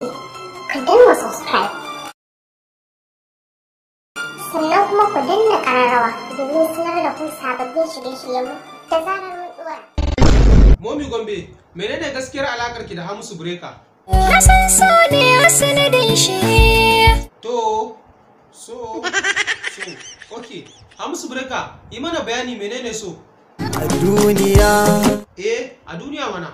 ku danna subscribe sannan kuma ku danna ƙararrawa domin sanar da ku sababbin shirye-shiryenmu da zarar mun ɗora. Momi Gombe, menene gaskiyar alakar ki da Hamisu Breaker? Na san so ne a sanadin shi. Okay. Hamisu Breaker, yi mana bayani menene so? A duniya. A duniya mana.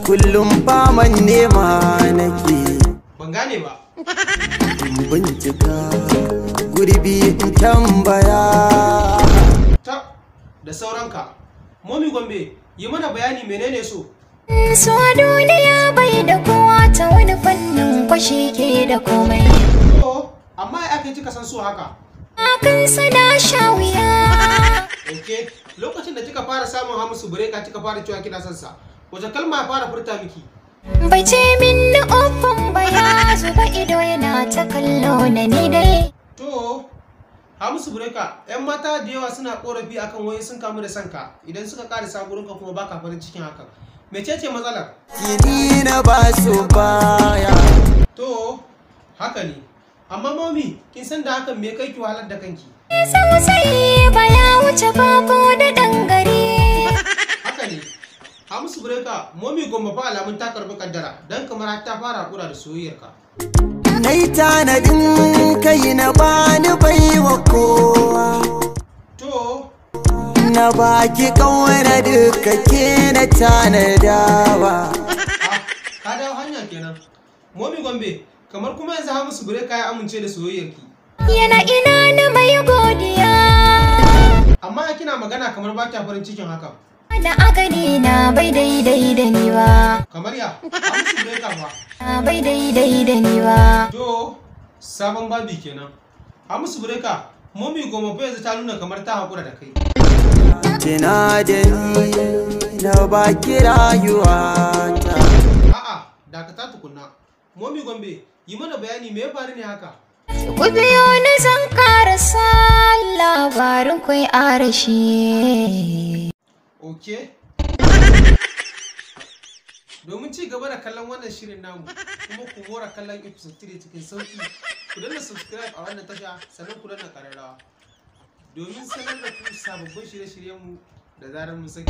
Kullum faman nema nake. Ban gane ba. In bincika gurbi in tambaya. Da sauranka. Momi Gombe, yi mana bayani menene so? So a duniya bai da kowa ta wani fannin kwashi ke da komai. Amma ya aka yi kika san so haka? Akan sana sha wuya. Okay, lokacin da kika fara samun Hamisu Breaker kika fara cewa kina son sa, wace kalma ya fara furta miki? Bai ce min na ofan ba ya zuba ido yana ta kallo na ni dai. Hamisu Breaker, 'yan mata da yawa suna korafi akan wai sun kamu da sanka idan suka ƙara saburinka kuma baka farin cikin hakan. Mecece matsalar? Kini na ba su baya. Haka ne. Amma Momi, kin san da hakan me kai ki wahalar da kanki? Sai ba ya wuce babu da dangare. Haka ne. Hamisu Breaker, Momi Gombe fa alamun ta karbi kaddara dan kamar ta fara hakura da soyayyarka. Nai tanadin kai na bani baiwa kowa. Na baki kauna duka ke na tanadawa. Ka dawo hanya kenan. Momi Gombe, kamar kuma yanzu Hamisu Breaker ya amince da soyayyarki. Yana ina na mai godiya. Amma kina magana kamar ba ta farin cikin hakan. Da agani na bai daidai da ni ba. Kamar ya? Hamisu Breaker ba. Bai daidai da ni ba. Sabon babi kenan. Hamisu Breaker, Momi Gombe yanzu ta nuna kamar ta hakura da kai. Tuna da ni na baki rayuwata. Dakata tukunna. Momi Gombe, yi mana bayani me ya faru ne haka? Ku biyo ni zan karasa labarin kwai arashi. Okay. Domin ci gaba da kallon wannan shirin namu kuma ku mora kallon episode 3 cikin sauki, ku danna subscribe a wannan tasha sannan ku danna kararrawa domin sanar da ku sababbin shirye-shiryenmu da zarar mun saki.